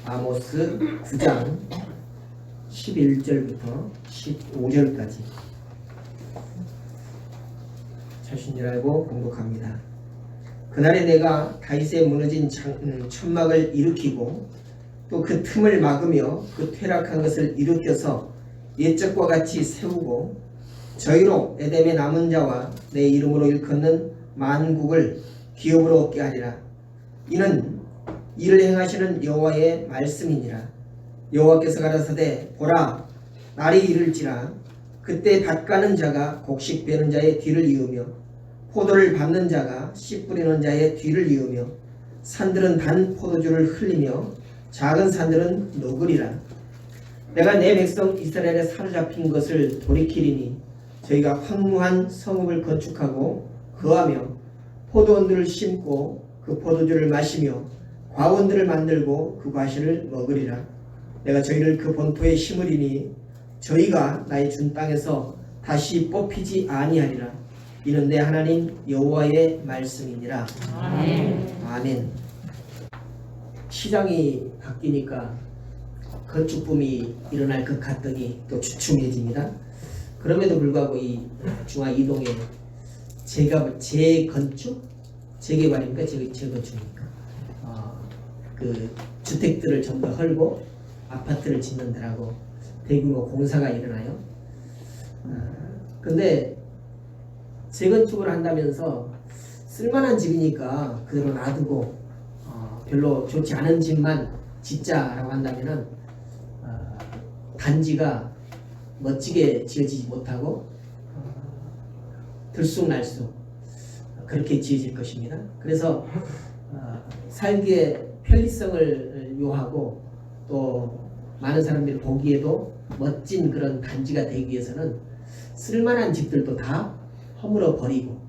아모스 9장 11절부터 15절까지 자신 줄 알고 공독합니다. 그날에 내가 다윗의 무너진 천막을 일으키고 또 그 틈을 막으며 그 퇴락한 것을 일으켜서 옛적과 같이 세우고 저희로 에덴의 남은 자와 내 이름으로 일컫는 만국을 기업으로 얻게 하리라. 이는 이를 행하시는 여호와의 말씀이니라. 여호와께서 가라사대 보라 날이 이를지라 그때 밭 가는 자가 곡식 베는 자의 뒤를 이으며 포도를 밟는 자가 씨 뿌리는 자의 뒤를 이으며 산들은 단 포도주를 흘리며 작은 산들은 녹으리라. 내가 내 백성 이스라엘에 사로잡힌 것을 돌이키리니 저희가 황무한 성읍을 건축하고 거하며 포도원들을 심고 그 포도주를 마시며 과원들을 만들고 그 과실을 먹으리라. 내가 저희를 그 본토에 심으리니 저희가 나의 준 땅에서 다시 뽑히지 아니하리라. 이는 내 하나님 여호와의 말씀이니라. 아멘. 아멘. 시장이 바뀌니까 건축붐이 일어날 것 같더니 또 주춤해집니다. 그럼에도 불구하고 이 중화 이동에 재건축? 재개발입니까? 재건축입니까? 그 주택들을 좀 더 헐고 아파트를 짓는 데라고 대규모 공사가 일어나요. 근데 재건축을 한다면서 쓸만한 집이니까 그대로 놔두고 별로 좋지 않은 집만 짓자라고 한다면은 단지가 멋지게 지어지지 못하고 들쑥날쑥 그렇게 지어질 것입니다. 그래서 살기에 편리성을 요하고 또 많은 사람들이 보기에도 멋진 그런 단지가 되기 위해서는 쓸만한 집들도 다 허물어 버리고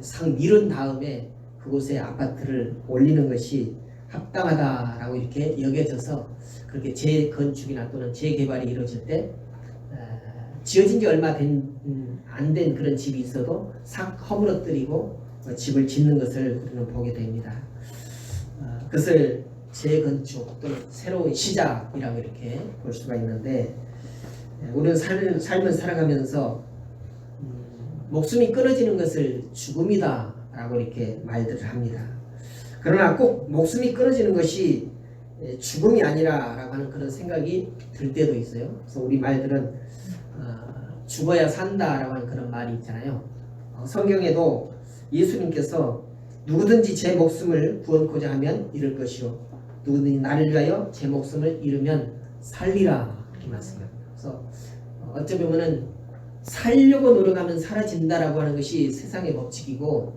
상 밀은 다음에 그곳에 아파트를 올리는 것이 합당하다라고 이렇게 여겨져서 그렇게 재건축이나 또는 재개발이 이루어질 때 지어진 지 얼마 안 된 그런 집이 있어도 싹 허물어뜨리고 집을 짓는 것을 우리는 보게 됩니다. 그것을 재건축 또는 새로운 시작이라고 이렇게 볼 수가 있는데 우리는 삶을 살아가면서 목숨이 끊어지는 것을 죽음이다 라고 이렇게 말들을 합니다. 그러나 꼭 목숨이 끊어지는 것이 죽음이 아니라 라고 하는 그런 생각이 들 때도 있어요. 그래서 우리 말들은 죽어야 산다 라고 하는 그런 말이 있잖아요. 성경에도 예수님께서 누구든지 제 목숨을 구원코자 하면 잃을 것이요 누구든지 나를 위하여 제 목숨을 잃으면 살리라 이렇게 말씀합니다. 그래서 어찌 보면은 살려고 노력하면 사라진다라고 하는 것이 세상의 법칙이고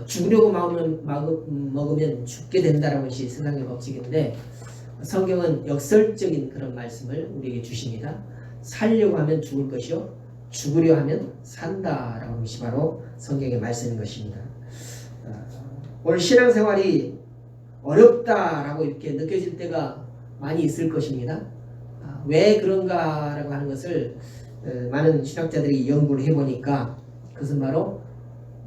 죽으려고 마음을 먹으면 죽게 된다라는 것이 세상의 법칙인데 성경은 역설적인 그런 말씀을 우리에게 주십니다. 살려고 하면 죽을 것이요 죽으려 하면 산다라고 하는 것이 바로 성경의 말씀인 것입니다. 오늘 신앙생활이 어렵다라고 이렇게 느껴질 때가 많이 있을 것입니다. 왜 그런가라고 하는 것을 많은 신학자들이 연구를 해보니까 그것은 바로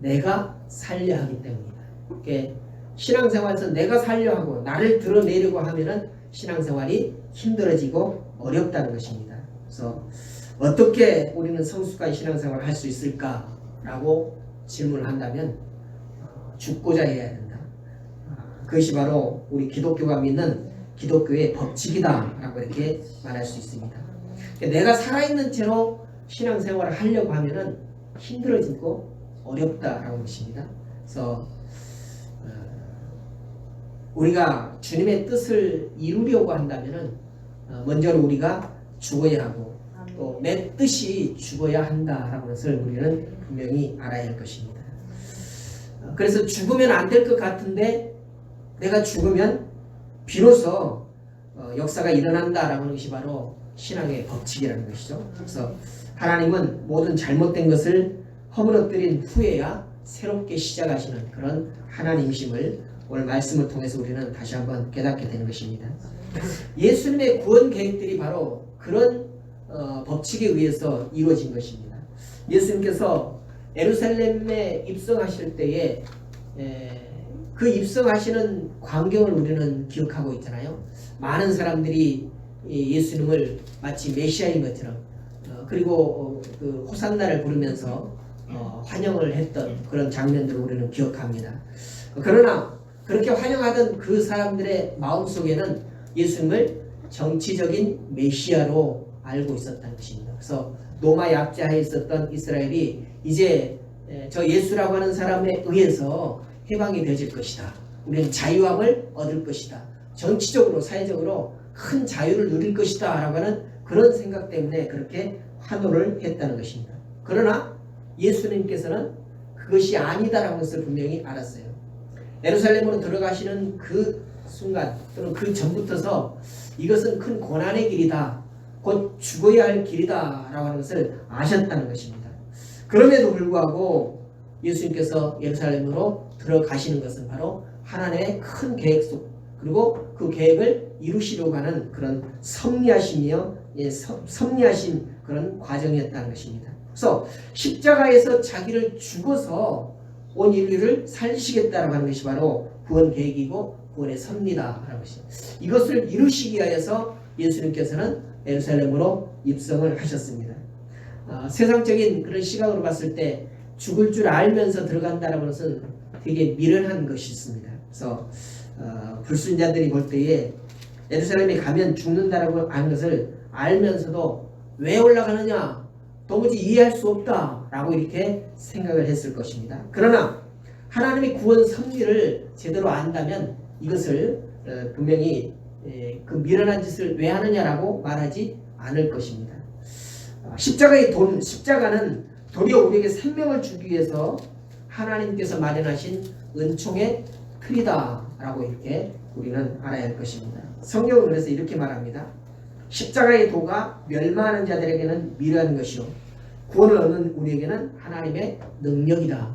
내가 살려 하기 때문이다. 그러니까 신앙생활에서 내가 살려 하고 나를 드러내려고 하면은 신앙생활이 힘들어지고 어렵다는 것입니다. 그래서 어떻게 우리는 성숙한 신앙생활을 할 수 있을까라고 질문을 한다면 죽고자 해야 된다. 그것이 바로 우리 기독교가 믿는 기독교의 법칙이다라고 이렇게 말할 수 있습니다. 내가 살아있는 채로 신앙생활을 하려고 하면은 힘들어지고 어렵다라고 것입니다. 그래서 우리가 주님의 뜻을 이루려고 한다면은 먼저 우리가 죽어야 하고 또 내 뜻이 죽어야 한다라는 것을 우리는 분명히 알아야 할 것입니다. 그래서 죽으면 안 될 것 같은데 내가 죽으면 비로소 역사가 일어난다라는 것이 바로 신앙의 법칙이라는 것이죠. 그래서 하나님은 모든 잘못된 것을 허물어뜨린 후에야 새롭게 시작하시는 그런 하나님이심을 오늘 말씀을 통해서 우리는 다시 한번 깨닫게 되는 것입니다. 예수님의 구원 계획들이 바로 그런 법칙에 의해서 이루어진 것입니다. 예수님께서 예루살렘에 입성하실 때에 그 입성하시는 광경을 우리는 기억하고 있잖아요. 많은 사람들이 예수님을 마치 메시아인 것처럼 그리고 그 호산나를 부르면서 환영을 했던 그런 장면들을 우리는 기억합니다. 그러나 그렇게 환영하던 그 사람들의 마음속에는 예수님을 정치적인 메시아로 알고 있었다는 것입니다. 그래서 로마 약자에 있었던 이스라엘이 이제 저 예수라고 하는 사람에 의해서 해방이 되질 것이다. 우리는 자유함을 얻을 것이다. 정치적으로 사회적으로 큰 자유를 누릴 것이다 라고 하는 그런 생각 때문에 그렇게 환호를 했다는 것입니다. 그러나 예수님께서는 그것이 아니다라는 것을 분명히 알았어요. 예루살렘으로 들어가시는 그 순간 또는 그 전부터서 이것은 큰 고난의 길이다. 곧 죽어야 할 길이다 라고 하는 것을 아셨다는 것입니다. 그럼에도 불구하고 예수님께서 예루살렘으로 들어가시는 것은 바로 하나님의 큰 계획 속 그리고 그 계획을 이루시려고 하는 그런 섭리하신 그런 과정이었다는 것입니다. 그래서 십자가에서 자기를 죽어서 온 인류를 살리시겠다라고 하는 것이 바로 구원 계획이고 구원의 섭리다라는 것입니다. 이것을 이루시기 위하여서 예수님께서는 예루살렘으로 입성을 하셨습니다. 세상적인 그런 시각으로 봤을 때 죽을 줄 알면서 들어간다는 것은 되게 미련한 것이 있습니다. 그래서 불순자들이 볼 때에 예루살렘에 가면 죽는다라고 하는 것을 알면서도 왜 올라가느냐 도무지 이해할 수 없다라고 이렇게 생각을 했을 것입니다. 그러나 하나님의 구원 섭리를 제대로 안다면 이것을 분명히 그 미련한 짓을 왜 하느냐라고 말하지 않을 것입니다. 십자가는 도리어 우리에게 생명을 주기 위해서 하나님께서 마련하신 은총의 틀이다라고 이렇게 우리는 알아야 할 것입니다. 성경은 그래서 이렇게 말합니다. 십자가의 도가 멸망하는 자들에게는 미련한 것이요 구원을 얻는 우리에게는 하나님의 능력이다.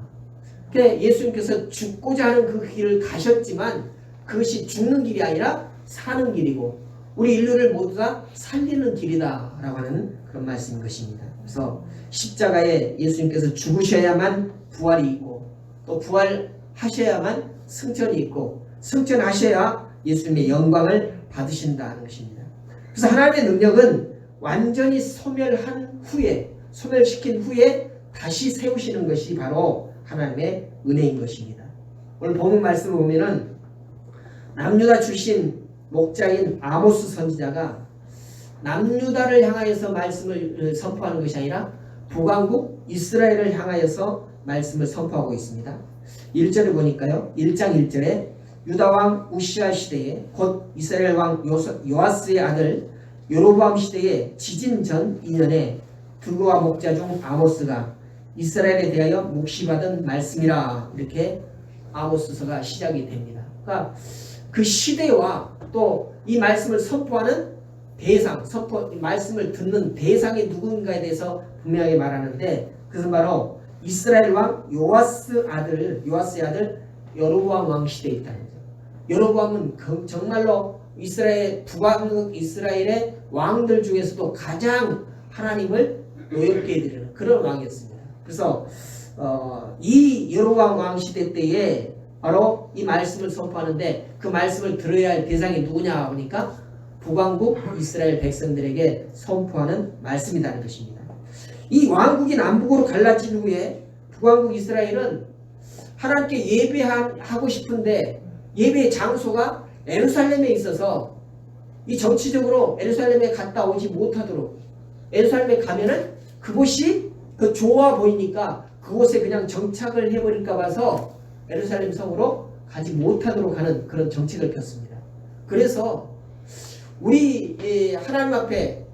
그러니까 예수님께서 죽고자 하는 그 길을 가셨지만 그것이 죽는 길이 아니라 사는 길이고 우리 인류를 모두 다 살리는 길이다 라고 하는 그런 말씀인 것입니다. 그래서 십자가에 예수님께서 죽으셔야만 부활이 있고 또 부활하셔야만 승천이 있고 승천하셔야 예수님의 영광을 받으신다는 것입니다. 그래서 하나님의 능력은 완전히 소멸시킨 후에 다시 세우시는 것이 바로 하나님의 은혜인 것입니다. 오늘 본문 말씀을 보면은 남유다 출신 목자인 아모스 선지자가 남유다를 향하여서 말씀을 선포하는 것이 아니라 북왕국 이스라엘을 향하여서 말씀을 선포하고 있습니다. 1절을 보니까요. 1장 1절에 유다왕 우시아 시대에 곧 이스라엘 왕 요아스의 아들 여로보암 시대에 지진 전 2년에 두루와 목자 중 아모스가 이스라엘에 대하여 묵시받은 말씀이라 이렇게 아모스서가 시작이 됩니다. 그러니까 그 시대와 또 이 말씀을 선포하는 대상, 말씀을 듣는 대상이 누군가에 대해서 분명하게 말하는데 그것은 바로 이스라엘 왕 요아스의 아들 여로보암 왕 시대에 있다는 거죠. 여로보암은 정말로 북왕국 이스라엘의 왕들 중에서도 가장 하나님을 노엽게 해드리는 그런 왕이었습니다. 그래서 이 여로보암 왕 시대 때에 바로 이 말씀을 선포하는데 그 말씀을 들어야 할 대상이 누구냐 보니까 북왕국 이스라엘 백성들에게 선포하는 말씀이라는 것입니다. 이 왕국이 남북으로 갈라진 후에 북왕국 이스라엘은 하나님께 예배하고 싶은데 예배의 장소가 예루살렘에 있어서 이 정치적으로 예루살렘에 갔다 오지 못하도록 예루살렘에 가면은 그곳이 더 좋아 보이니까 그곳에 그냥 정착을 해버릴까 봐서 예루살렘 성으로 가지 못하도록 하는 그런 정책을 폈습니다. 그래서 우리 하나님 앞에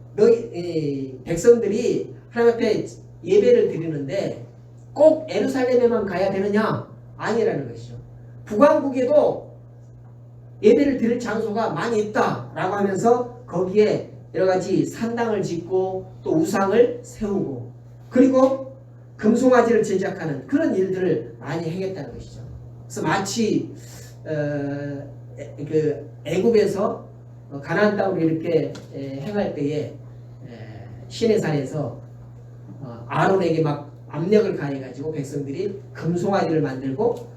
백성들이 하나님 앞에 예배를 드리는데 꼭 예루살렘에만 가야 되느냐? 아니라는 것이죠. 북왕국에도 예배를 드릴 장소가 많이 있다라고 하면서 거기에 여러 가지 산당을 짓고 또 우상을 세우고 그리고 금송아지를 제작하는 그런 일들을 많이 행했다는 것이죠. 그래서 마치 그 애굽에서 가나안 땅으로 이렇게 행할 때에 시내산에서 아론에게 막 압력을 가해가지고 백성들이 금송아지를 만들고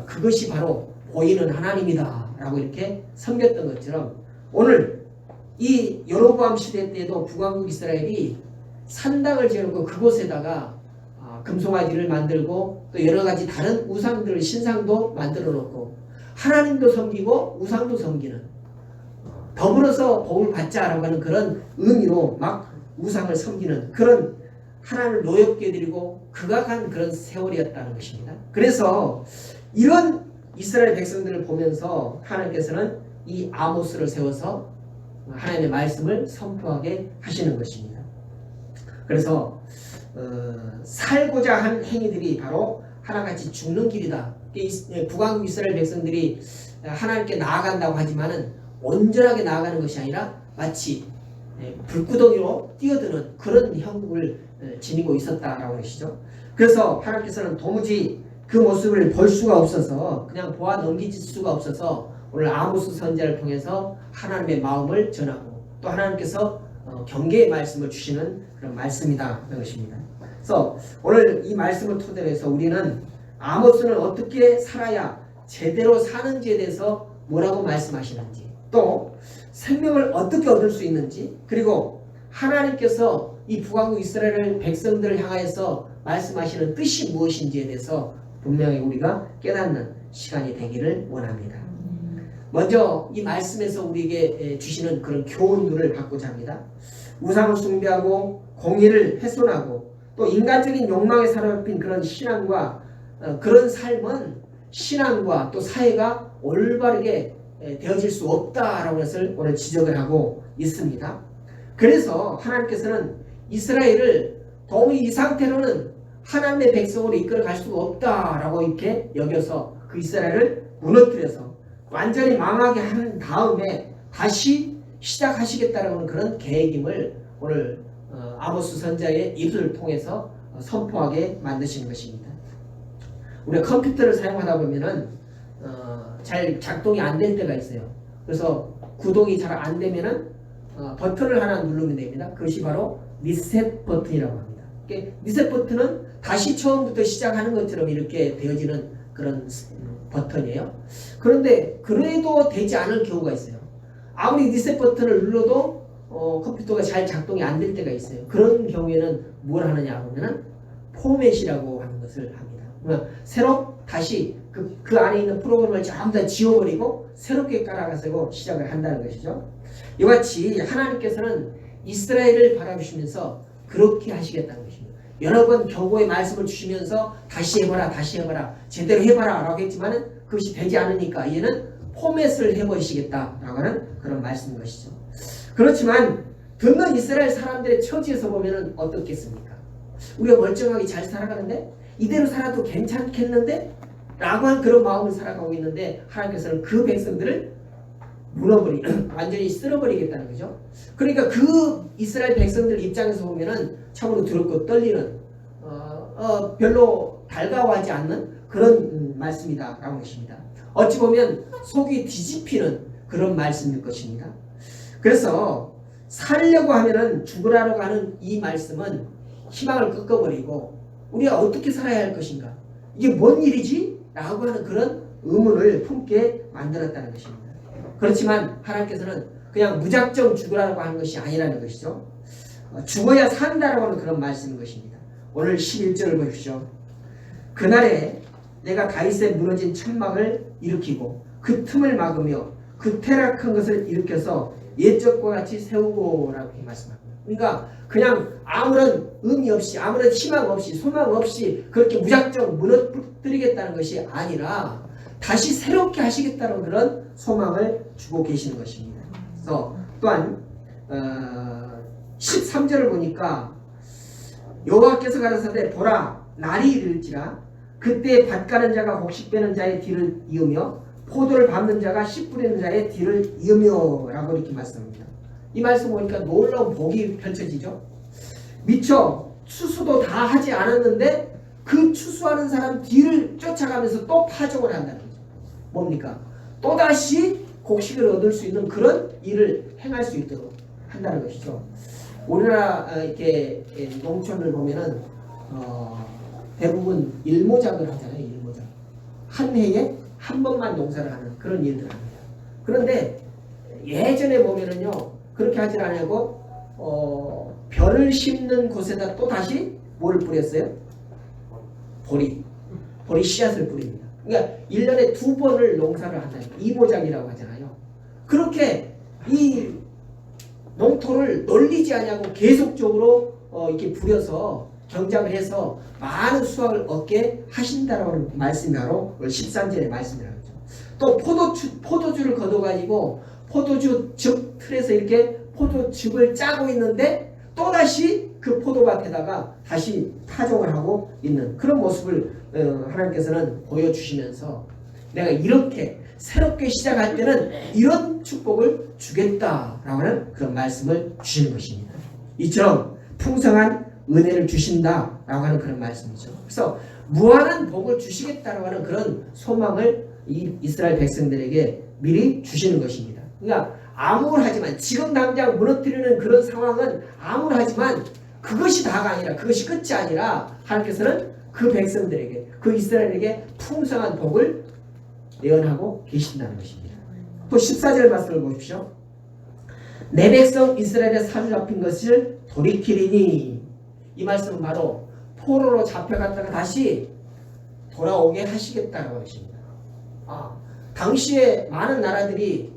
그것이 바로 보이는 하나님이다 라고 이렇게 섬겼던 것처럼 오늘 이 여로보암 시대 때도 북왕국 이스라엘이 산당을 지어놓고 그곳에다가 금송아지를 만들고 또 여러 가지 다른 우상들을 신상도 만들어 놓고 하나님도 섬기고 우상도 섬기는 더불어서 복을 받자라고 하는 그런 의미로 막 우상을 섬기는 그런 하나님을 노엽게 드리고 극악한 그런 세월이었다는 것입니다. 그래서 이런 이스라엘 백성들을 보면서 하나님께서는 이 아모스를 세워서 하나님의 말씀을 선포하게 하시는 것입니다. 그래서 살고자 한 행위들이 바로 하나같이 죽는 길이다. 북왕국 이스라엘 백성들이 하나님께 나아간다고 하지만은 온전하게 나아가는 것이 아니라 마치 불구덩이로 뛰어드는 그런 형국을 지니고 있었다라고 하시죠. 그래서 하나님께서는 도무지 그 모습을 볼 수가 없어서 그냥 보아 넘기질 수가 없어서 오늘 아모스 선지자를 통해서 하나님의 마음을 전하고 또 하나님께서 경계의 말씀을 주시는 그런 말씀이다 그런 것입니다. 그래서 오늘 이 말씀을 토대로 해서 우리는 아모스는 어떻게 살아야 제대로 사는지에 대해서 뭐라고 말씀하시는지 또 생명을 어떻게 얻을 수 있는지 그리고 하나님께서 이 북왕국 이스라엘 백성들을 향하여서 말씀하시는 뜻이 무엇인지에 대해서 분명히 우리가 깨닫는 시간이 되기를 원합니다. 먼저 이 말씀에서 우리에게 주시는 그런 교훈들을 받고자 합니다. 우상을 숭배하고 공의를 훼손하고 또 인간적인 욕망에 사로잡힌 그런 신앙과 그런 삶은 신앙과 또 사회가 올바르게 되어질 수 없다라는 것을 오늘 지적을 하고 있습니다. 그래서 하나님께서는 이스라엘을 도무지 이 상태로는 하나님의 백성으로 이끌어갈 수가 없다라고 이렇게 여겨서 그 이스라엘을 무너뜨려서 완전히 망하게 한 다음에 다시 시작하시겠다라는 그런 계획임을 오늘 아모스 선지자의 입술을 통해서 선포하게 만드시는 것입니다. 우리가 컴퓨터를 사용하다 보면은 잘 작동이 안 될 때가 있어요. 그래서 구동이 잘 안 되면은 버튼을 하나 누르면 됩니다. 그것이 바로 리셋 버튼이라고 합니다. 리셋 버튼은 다시 처음부터 시작하는 것처럼 이렇게 되어지는 그런 버튼이에요. 그런데 그래도 되지 않을 경우가 있어요. 아무리 리셋 버튼을 눌러도 컴퓨터가 잘 작동이 안 될 때가 있어요. 그런 경우에는 뭘 하느냐 하면은 포맷이라고 하는 것을 합니다. 그러면 새로 다시 그 안에 있는 프로그램을 전부 다 지워버리고 새롭게 깔아가지고 시작을 한다는 것이죠. 이와 같이 하나님께서는 이스라엘을 바라보시면서 그렇게 하시겠다는 것입니다. 여러 번 경고의 말씀을 주시면서 다시 해봐라 제대로 해봐라 라고 했지만은 그것이 되지 않으니까 이제는 포맷을 해버리시겠다라고 하는 그런 말씀인 것이죠. 그렇지만 듣는 이스라엘 사람들의 처지에서 보면은 어떻겠습니까? 우리가 멀쩡하게 잘 살아가는데 이대로 살아도 괜찮겠는데? 라고 한 그런 마음을 살아가고 있는데 하나님께서는 그 백성들을 완전히 쓸어버리겠다는 거죠. 그러니까 그 이스라엘 백성들 입장에서 보면은 참으로 두렵고 떨리는 별로 달가워하지 않는 그런 말씀이다 라고 것입니다. 어찌 보면 속이 뒤집히는 그런 말씀일 것입니다. 그래서 살려고 하면은 죽으라고 하는 이 말씀은 희망을 꺾어버리고 우리가 어떻게 살아야 할 것인가? 이게 뭔 일이지? 라고 하는 그런 의문을 품게 만들었다는 것입니다. 그렇지만 하나님께서는 그냥 무작정 죽으라고 하는 것이 아니라는 것이죠. 죽어야 산다라고 하는 그런 말씀인 것입니다. 오늘 11절을 보십시오. 그날에 내가 다윗의 무너진 천막을 일으키고 그 틈을 막으며 그 퇴락한 것을 일으켜서 옛적과 같이 세우고 라고 말씀합니다. 그러니까 그냥 아무런 의미 없이 아무런 희망 없이 소망 없이 그렇게 무작정 무너뜨리겠다는 것이 아니라 다시 새롭게 하시겠다는 그런 소망을 주고 계시는 것입니다. 그래서 또한 13절을 보니까 여호와께서 가라사대 보라 날이 이를지라 그때 밭 가는 자가 곡식 빼는 자의 뒤를 이으며 포도를 밟는 자가 씨 뿌리는 자의 뒤를 이으며 라고 이렇게 말씀합니다. 이 말씀 보니까 놀라운 복이 펼쳐지죠. 미처 추수도 다 하지 않았는데 그 추수하는 사람 뒤를 쫓아가면서 또 파종을 한다는 거죠. 뭡니까? 또다시 곡식을 얻을 수 있는 그런 일을 행할 수 있도록 한다는 것이죠. 우리나라 이렇게 농촌을 보면은 대부분 일모작을 하잖아요. 일모작. 한 해에 한 번만 농사를 하는 그런 일들을 합니다. 그런데 예전에 보면은요 그렇게 하질 않고 벼를 심는 곳에다 또 다시 뭐를 뿌렸어요? 보리 씨앗을 뿌립니다. 그러니까 1년에 2번을 농사를 한다는 이보작이라고 하잖아요. 그렇게 이 농토를 널리지 않냐고 계속적으로 이렇게 부려서 경작을 해서 많은 수확을 얻게 하신다라고 하는 말씀이 바로 13절의 말씀이라고 하죠. 또 포도주를 거둬가지고 포도주즙 틀에서 이렇게 포도즙을 짜고 있는데 또다시 그 포도밭에다가 다시 타종을 하고 있는 그런 모습을 하나님께서는 보여주시면서 내가 이렇게 새롭게 시작할 때는 이런 축복을 주겠다라고 하는 그런 말씀을 주시는 것입니다. 이처럼 풍성한 은혜를 주신다라고 하는 그런 말씀이죠. 그래서 무한한 복을 주시겠다라고 하는 그런 소망을 이 이스라엘 백성들에게 미리 주시는 것입니다. 그러니까 암울하지만 지금 당장 무너뜨리는 그런 상황은 암울하지만 그것이 다가 아니라 그것이 끝이 아니라 하나님께서는 그 백성들에게 그 이스라엘에게 풍성한 복을 예언하고 계신다는 것입니다. 또 14절 말씀을 보십시오. 내 백성 이스라엘에 사로잡힌 것을 돌이키리니 이 말씀은 바로 포로로 잡혀갔다가 다시 돌아오게 하시겠다는 것입니다. 당시에 많은 나라들이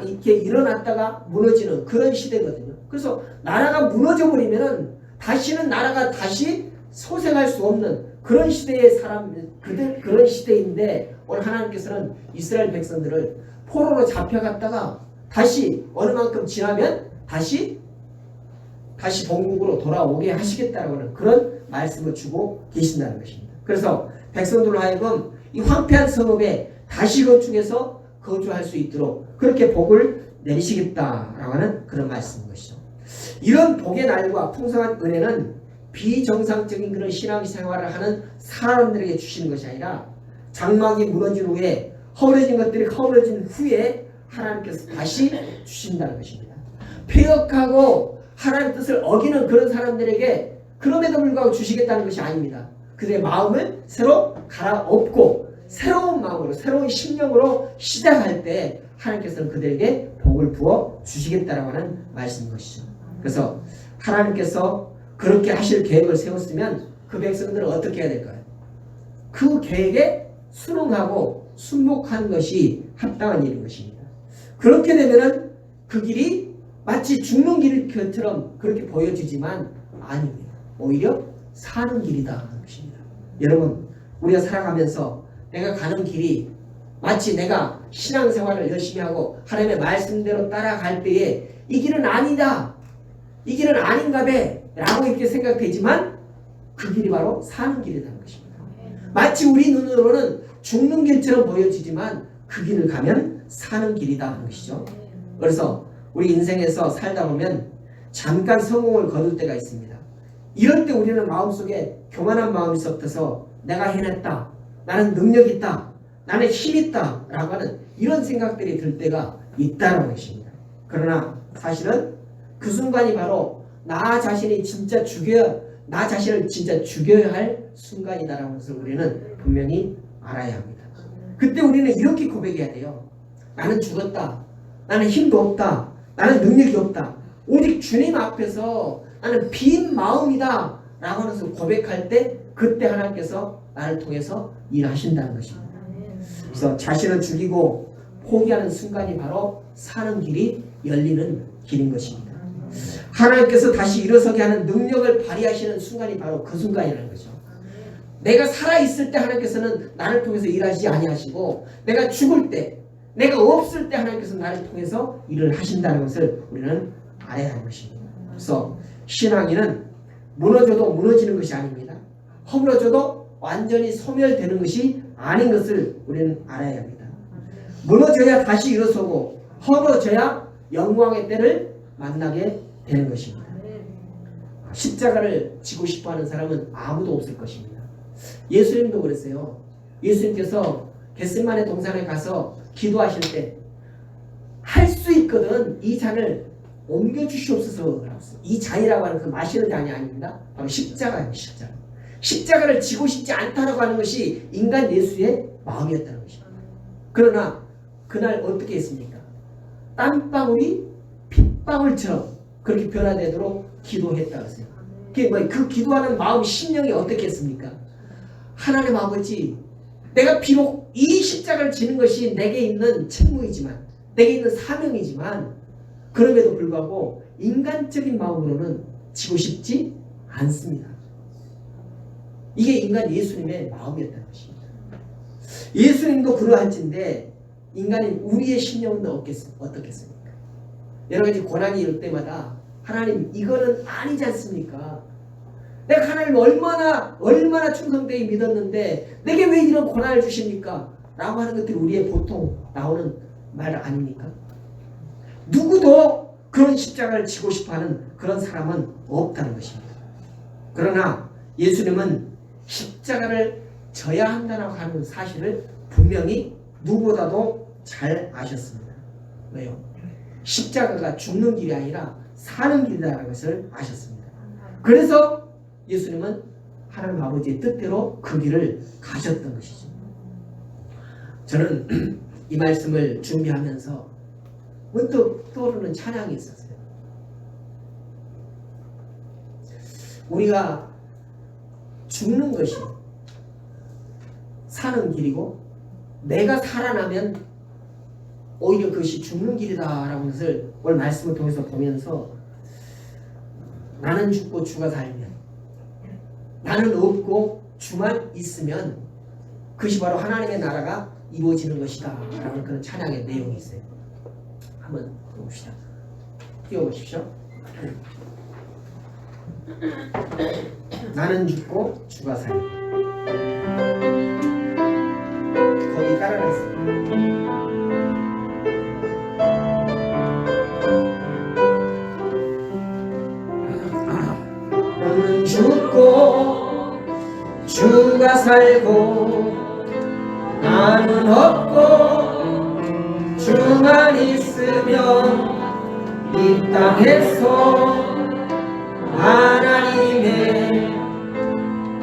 이렇게 일어났다가 무너지는 그런 시대거든요. 그래서 나라가 무너져 버리면은 다시는 나라가 다시 소생할 수 없는 그런 시대의 그런 시대인데 오늘 하나님께서는 이스라엘 백성들을 포로로 잡혀갔다가 다시 어느 만큼 지나면 다시 본국으로 돌아오게 하시겠다라고 하는 그런 말씀을 주고 계신다는 것입니다. 그래서 백성들로 하여금 이 황폐한 성읍에 다시 건축해서 거주할 수 있도록 그렇게 복을 내리시겠다라고 하는 그런 말씀인 것이죠. 이런 복의 날과 풍성한 은혜는 비정상적인 그런 신앙생활을 하는 사람들에게 주시는 것이 아니라 장막이 무너진 후에 허물어진 것들이 허물어진 후에 하나님께서 다시 주신다는 것입니다. 폐역하고 하나님의 뜻을 어기는 그런 사람들에게 그럼에도 불구하고 주시겠다는 것이 아닙니다. 그들의 마음을 새로 갈아엎고 새로운 마음으로 새로운 심령으로 시작할 때 하나님께서는 그들에게 복을 부어 주시겠다라고 하는 말씀인 것이죠. 그래서 하나님께서 그렇게 하실 계획을 세웠으면 그 백성들은 어떻게 해야 될까요? 그 계획에 순응하고 순복하는 것이 합당한 일인 것입니다. 그렇게 되면은 그 길이 마치 죽는 길처럼 그렇게 보여지지만 아닙니다. 오히려 사는 길이다 하는 것입니다. 여러분, 우리가 살아가면서 내가 가는 길이 마치 내가 신앙생활을 열심히 하고 하나님의 말씀대로 따라갈 때에 이 길은 아니다, 이 길은 아닌가 배 라고 이렇게 생각되지만 그 길이 바로 사는 길이라는 것입니다. 마치 우리 눈으로는 죽는 길처럼 보여지지만 그 길을 가면 사는 길이다 하는 것이죠. 그래서 우리 인생에서 살다 보면 잠깐 성공을 거둘 때가 있습니다. 이럴 때 우리는 마음속에 교만한 마음이 섞여서 내가 해냈다, 나는 능력 있다, 나는 힘 있다 라고 하는 이런 생각들이 들 때가 있다는 것입니다. 그러나 사실은 그 순간이 바로 나 자신을 진짜 죽여야 할 순간이다라는 것을 우리는 분명히 알아야 합니다. 그때 우리는 이렇게 고백해야 돼요. 나는 죽었다, 나는 힘도 없다, 나는 능력이 없다, 오직 주님 앞에서 나는 빈 마음이다 라고 하면서 고백할 때 그때 하나님께서 나를 통해서 일하신다는 것입니다. 그래서 자신을 죽이고 포기하는 순간이 바로 사는 길이 열리는 길인 것입니다. 하나님께서 다시 일어서게 하는 능력을 발휘하시는 순간이 바로 그 순간이라는 거죠. 내가 살아있을 때 하나님께서는 나를 통해서 일하시지 아니하시고 내가 죽을 때, 내가 없을 때 하나님께서 나를 통해서 일을 하신다는 것을 우리는 알아야 하는 것입니다. 그래서 신앙인은 무너져도 무너지는 것이 아닙니다. 허물어져도 완전히 소멸되는 것이 아닌 것을 우리는 알아야 합니다. 무너져야 다시 일어서고 허물어져야 영광의 때를 만나게 되는 것입니다. 십자가를 지고 싶어하는 사람은 아무도 없을 것입니다. 예수님도 그랬어요. 예수님께서 겟세마네 동산에 가서 기도하실 때 할 수 있거든 이 잔을 옮겨주시옵소서. 이 잔이라고 하는 그 마시는 잔이 아닙니다. 바로 십자가예요. 십자가를 지고 싶지 않다라고 하는 것이 인간 예수의 마음이었다는 것입니다. 그러나 그날 어떻게 했습니까? 땀방울이 핏방울처럼 그렇게 변화되도록 기도했다고 했어요. 그 기도하는 마음 심령이 어떻게 했습니까? 하나님 아버지, 내가 비록 이 십자가를 지는 것이 내게 있는 책무이지만, 내게 있는 사명이지만, 그럼에도 불구하고 인간적인 마음으로는 지고 싶지 않습니다. 이게 인간 예수님의 마음이었다는 것입니다. 예수님도 그러할진데 인간인 우리의 심령은 어떻겠습니까? 여러 가지 고난이 이럴 때마다 하나님, 이거는 아니지 않습니까? 내가 하나님을 얼마나 충성되게 믿었는데 내게 왜 이런 고난을 주십니까? 라고 하는 것들이 우리의 보통 나오는 말 아닙니까? 누구도 그런 십자가를 지고 싶어하는 그런 사람은 없다는 것입니다. 그러나 예수님은 십자가를 져야 한다고 하는 사실을 분명히 누구보다도 잘 아셨습니다. 왜요? 십자가가 죽는 길이 아니라 사는 길이라는 것을 아셨습니다. 그래서 예수님은 하나님 아버지의 뜻대로 그 길을 가셨던 것이죠. 저는 이 말씀을 준비하면서 문득 떠오르는 찬양이 있었어요. 우리가 죽는 것이 사는 길이고 내가 살아나면 오히려 그것이 죽는 길이다라는 것을 오늘 말씀을 통해서 보면서, 나는 죽고 주가 살면, 나는 없고 주만 있으면 그것이 바로 하나님의 나라가 이루어지는 것이다 라는 그런 찬양의 내용이 있어요. 한번 봅시다. 띄워보십시오. 나는 죽고 주가 살면. 거기 깔아놨어요. 너는 죽고 주가 살고 나는 없고 주만 있으면 이 땅에서 하나님의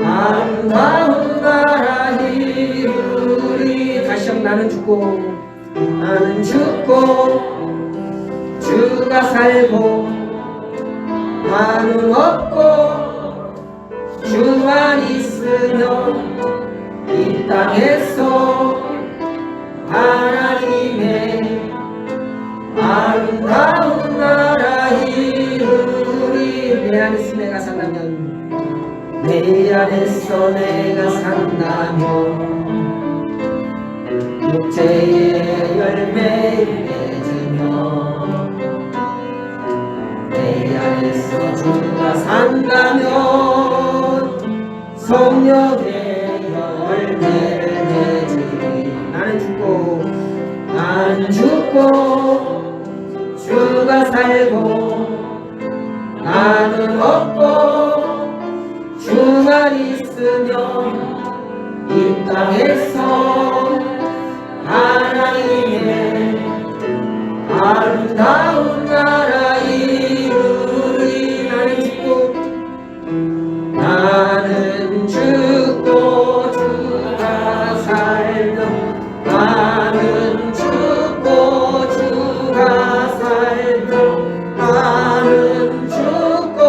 아름다운 나라 이루리. 다시 한번 나는 죽고 주가 살고 나는 없고 주만 있으면 이 땅에서 하나님의 아름다운 나라 이루리. 내 안에서 내가 산다면, 내 안에서 내가 산다면 육체의 열매를 맺으며, 내 안에서 주가 산다면 성령의 열매를 맺으리. 나는 죽고 주가 살고 나는 없고 주만 있으면 이 땅에서 하나님의 아름다운 나라 이루리. 나는 죽고 주가 살면, 나는 죽고 주가 살면, 나는 죽고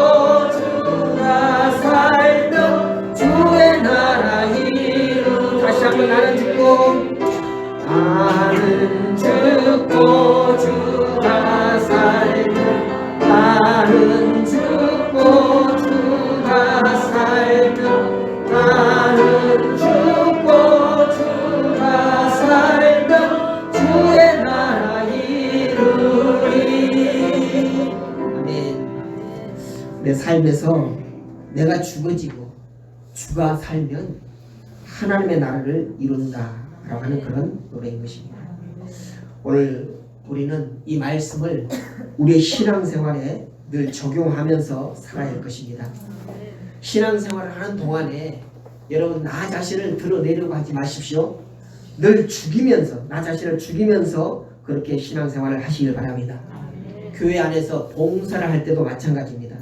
주가 살면 주의 나라 이루. 다시 한번 나는 죽고 주가 살면, 나는 죽고 주가 살면, 나는 죽고 주가 살면 주의 나라 이루리. 아멘. 내 삶에서 내가 죽어지고 주가 살면 하나님의 나라를 이룬다라고 하는 그런 노래인 것입니다. 오늘 우리는 이 말씀을 우리의 신앙생활에 늘 적용하면서 살아야 할 것입니다. 신앙생활을 하는 동안에 여러분, 나 자신을 드러내려고 하지 마십시오. 늘 죽이면서, 나 자신을 죽이면서 그렇게 신앙생활을 하시길 바랍니다. 교회 안에서 봉사를 할 때도 마찬가지입니다.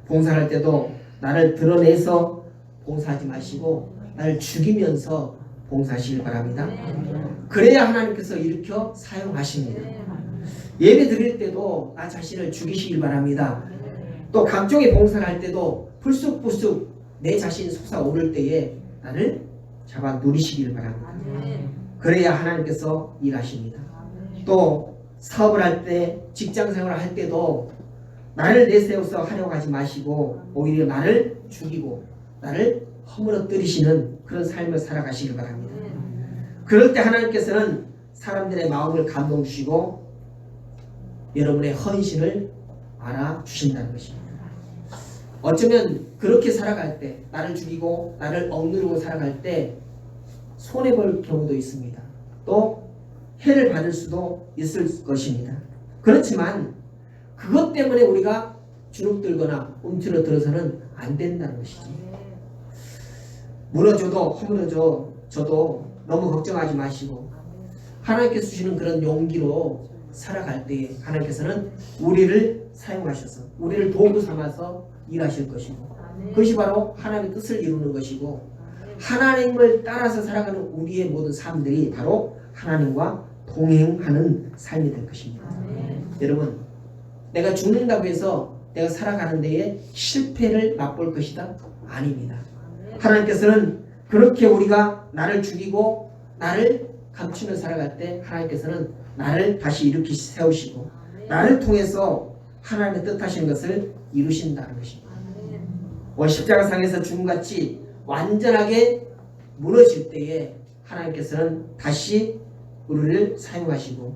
봉사를 할 때도 나를 드러내서 봉사하지 마시고 나를 죽이면서 봉사하시길 바랍니다. 그래야 하나님께서 일으켜 사용하십니다. 예배 드릴 때도 나 자신을 죽이시길 바랍니다. 또 각종의 봉사를 할 때도 불쑥불쑥 내 자신이 솟아오를 때에 나를 잡아 누리시길 바랍니다. 그래야 하나님께서 일하십니다. 또 사업을 할 때, 직장생활을 할 때도 나를 내세워서 하려고 하지 마시고 오히려 나를 죽이고 나를 허물어뜨리시는 그런 삶을 살아가시길 바랍니다. 그럴 때 하나님께서는 사람들의 마음을 감동 주시고 여러분의 헌신을 알아주신다는 것입니다. 어쩌면 그렇게 살아갈 때, 나를 죽이고 나를 억누르고 살아갈 때 손해볼 경우도 있습니다. 또 해를 받을 수도 있을 것입니다. 그렇지만 그것 때문에 우리가 주눅들거나 움츠러들어서는 안 된다는 것이죠. 무너져도 허물어져도 너무 걱정하지 마시고 하나님께서 주시는 그런 용기로 살아갈 때에 하나님께서는 우리를 사용하셔서 우리를 도구 삼아서 일하실 것이고 그것이 바로 하나님의 뜻을 이루는 것이고 하나님을 따라서 살아가는 우리의 모든 삶들이 바로 하나님과 동행하는 삶이 될 것입니다. 여러분, 내가 죽는다고 해서 내가 살아가는 데에 실패를 맛볼 것이다? 아닙니다. 하나님께서는 그렇게 우리가 나를 죽이고 나를 감추며 살아갈 때 하나님께서는 나를 다시 일으키 세우시고 나를 통해서 하나님의 뜻하시는 것을 이루신다는 것입니다. 십자가상에서 죽음같이 완전하게 무너질 때에 하나님께서는 다시 우리를 사용하시고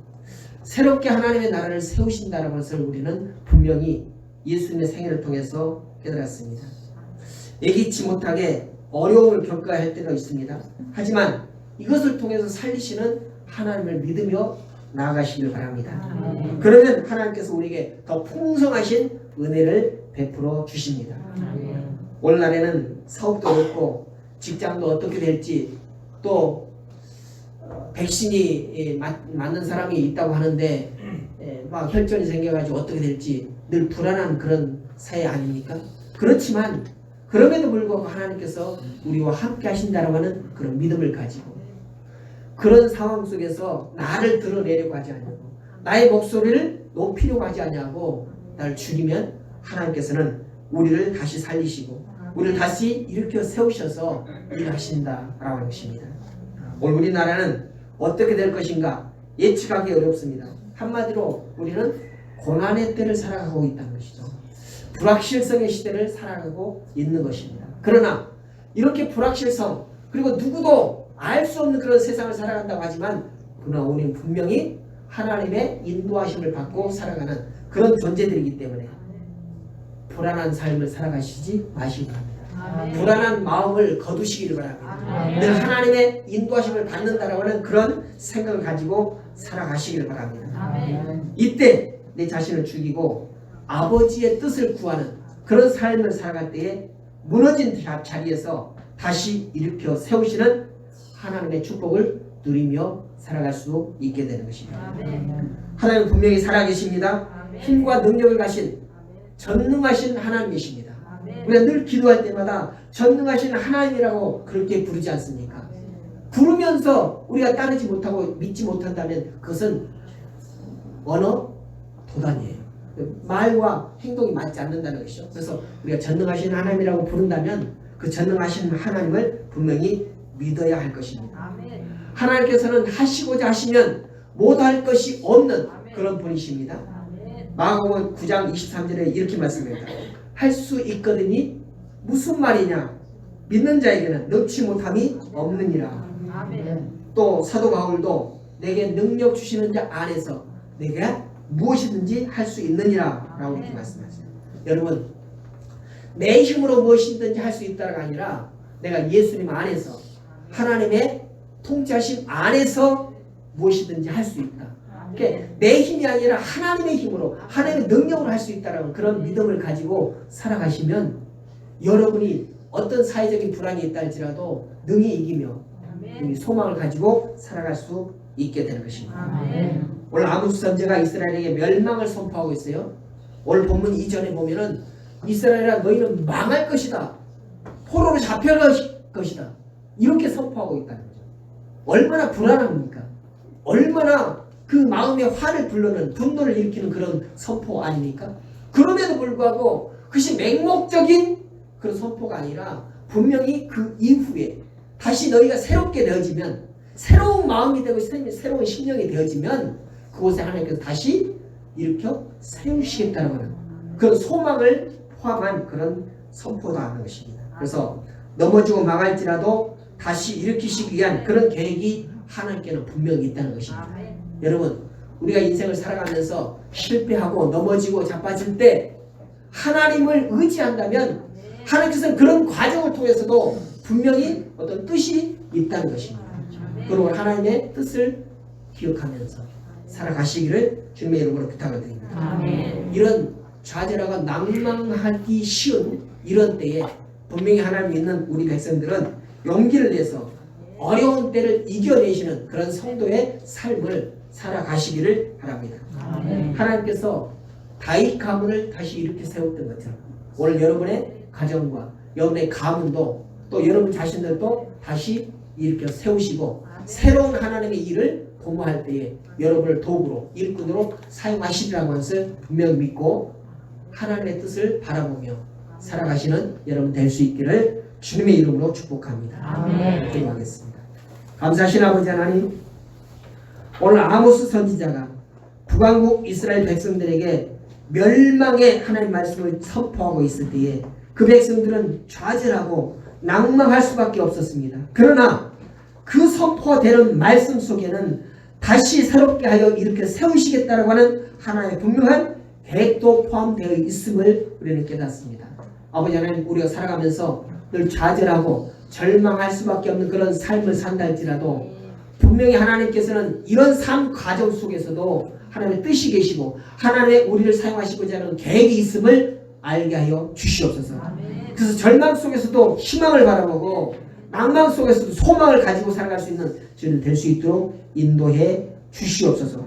새롭게 하나님의 나라를 세우신다는 것을 우리는 분명히 예수님의 생애를 통해서 깨달았습니다. 예기치 못하게 어려움을 겪어야 할 때가 있습니다. 하지만 이것을 통해서 살리시는 하나님을 믿으며 나아가시길 바랍니다. 그러면 하나님께서 우리에게 더 풍성하신 은혜를 베풀어 주십니다. 오늘날에는 사업도 어렵고 직장도 어떻게 될지 또 백신이 맞는 사람이 있다고 하는데 막 혈전이 생겨가지고 어떻게 될지 늘 불안한 그런 사회 아닙니까? 그렇지만 그럼에도 불구하고 하나님께서 우리와 함께 하신다라고 하는 그런 믿음을 가지고 그런 상황 속에서 나를 드러내려고 하지 않냐고 나의 목소리를 높이려고 하지 않냐고 나를 죽이면 하나님께서는 우리를 다시 살리시고 우리를 다시 일으켜 세우셔서 일하신다라고 하는 것입니다. 오늘 우리나라는 어떻게 될 것인가 예측하기 어렵습니다. 한마디로 우리는 고난의 때를 살아가고 있다는 것이죠. 불확실성의 시대를 살아가고 있는 것입니다. 그러나 이렇게 불확실성 그리고 누구도 알 수 없는 그런 세상을 살아간다고 하지만 그러나 우리는 분명히 하나님의 인도하심을 받고 살아가는 그런 존재들이기 때문에 불안한 삶을 살아가시지 마시기 바랍니다. 불안한 마음을 거두시기를 바랍니다. 늘 하나님의 인도하심을 받는다라고 하는 그런 생각을 가지고 살아가시기를 바랍니다. 이때 내 자신을 죽이고 아버지의 뜻을 구하는 그런 삶을 살아갈 때에 무너진 자리에서 다시 일으켜 세우시는 하나님의 축복을 누리며 살아갈 수 있게 되는 것입니다. 하나님은 분명히 살아계십니다. 힘과 능력을 가신 전능하신 하나님이십니다. 우리가 늘 기도할 때마다 전능하신 하나님이라고 그렇게 부르지 않습니까? 부르면서 우리가 따르지 못하고 믿지 못한다면 그것은 언어 도단이에요. 말과 행동이 맞지 않는다는 것이죠. 그래서 우리가 전능하신 하나님이라고 부른다면 그 전능하신 하나님을 분명히 믿어야 할 것입니다. 하나님께서는 하시고자 하시면 못할 것이 없는 그런 분이십니다. 마가복음 9장 23절에 이렇게 말씀합니다. 할 수 있거든이 무슨 말이냐? 믿는 자에게는 넣지 못함이 없느니라. 또 사도 바울도 내게 능력 주시는 자 안에서 내가 무엇이든지 할 수 있느니라 라고 이렇게 말씀하세요. 여러분 내 힘으로 무엇이든지 할 수 있다가 아니라 내가 예수님 안에서 하나님의 통치하심 안에서 무엇이든지 할 수 있다. 그러니까 내 힘이 아니라 하나님의 힘으로 하나님의 능력으로 할 수 있다는 그런 믿음을 가지고 살아가시면 여러분이 어떤 사회적인 불안이 있다 할지라도 능히 이기며 소망을 가지고 살아갈 수 있게 되는 것입니다. 오늘 아모스 선지자가 이스라엘에게 멸망을 선포하고 있어요. 오늘 본문 이전에 보면은 이스라엘아 너희는 망할 것이다. 포로로 잡혀갈 것이다. 이렇게 선포하고 있다는 거죠. 얼마나 불안합니까? 얼마나 그 마음의 화를 불러는 분노를 일으키는 그런 선포 아닙니까? 그럼에도 불구하고 그것이 맹목적인 그런 선포가 아니라 분명히 그 이후에 다시 너희가 새롭게 되어지면, 새로운 마음이 되고 새로운 심령이 되어지면 그곳에 하나님께서 다시 일으켜 세우시겠다는 하는 그런 소망을 포함한 그런 선포다 하는 것입니다. 그래서 넘어지고 망할지라도 다시 일으키시기 위한 그런 계획이 하나님께는 분명히 있다는 것입니다. 여러분, 우리가 인생을 살아가면서 실패하고 넘어지고 자빠질 때 하나님을 의지한다면 하나님께서는 그런 과정을 통해서도 분명히 어떤 뜻이 있다는 것입니다. 그리고 하나님의 뜻을 기억하면서 살아가시기를 주님의 이름으로 부탁을 드립니다. 아멘. 이런 좌절하고 낭망하기 쉬운 이런 때에 분명히 하나님 믿는 우리 백성들은 용기를 내서 어려운 때를 이겨내시는 그런 성도의 삶을 살아가시기를 바랍니다. 아멘. 하나님께서 다윗 가문을 다시 이렇게 세웠던 것처럼 오늘 여러분의 가정과 여러분의 가문도 또 여러분 자신들도 다시 일으켜 세우시고 새로운 하나님의 일을 도모할 때에 여러분을 도구로 일꾼으로 사용하시리라고 하는 것을 분명히 믿고 하나님의 뜻을 바라보며 살아가시는 여러분 될 수 있기를 주님의 이름으로 축복합니다. 아멘. 기도하겠습니다. 감사하신 아버지 하나님, 오늘 아모스 선지자가 북왕국 이스라엘 백성들에게 멸망의 하나님 말씀을 선포하고 있을 때에 그 백성들은 좌절하고 낭망할 수밖에 없었습니다. 그러나 그 선포되는 말씀 속에는 다시 새롭게 하여 이렇게 세우시겠다라고 하는 하나의 분명한 계획도 포함되어 있음을 우리는 깨닫습니다. 아버지 하나님, 우리가 살아가면서 늘 좌절하고 절망할 수밖에 없는 그런 삶을 산다 할지라도 분명히 하나님께서는 이런 삶 과정 속에서도 하나님의 뜻이 계시고 하나님의 우리를 사용하시고자 하는 계획이 있음을 알게 하여 주시옵소서. 그래서 절망 속에서도 희망을 바라보고 낭만 속에서도 소망을 가지고 살아갈 수 있는 저희들 될 수 있도록 인도해 주시옵소서.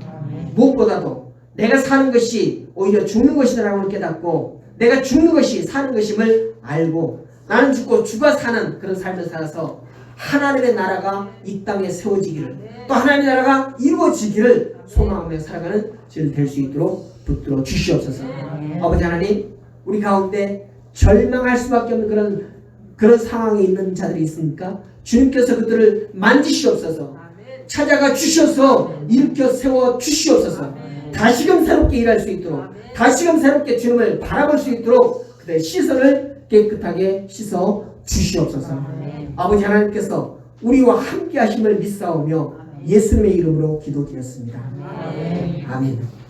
무엇보다도 내가 사는 것이 오히려 죽는 것이라고 깨닫고 내가 죽는 것이 사는 것임을 알고 나는 죽고 주가 사는 그런 삶을 살아서 하나님의 나라가 이 땅에 세워지기를 또 하나님의 나라가 이루어지기를 소망하며 살아가는 저희들 될 수 있도록 붙들어 주시옵소서. 아버지 하나님, 우리 가운데 절망할 수밖에 없는 그런 상황에 있는 자들이 있으니까 주님께서 그들을 만지시옵소서. 찾아가 주셔서 일으켜 세워 주시옵소서. 다시금 새롭게 일할 수 있도록 다시금 새롭게 주님을 바라볼 수 있도록 그들의 시선을 깨끗하게 씻어 주시옵소서. 아버지 하나님께서 우리와 함께 하심을 믿사오며 예수님의 이름으로 기도드렸습니다. 아멘.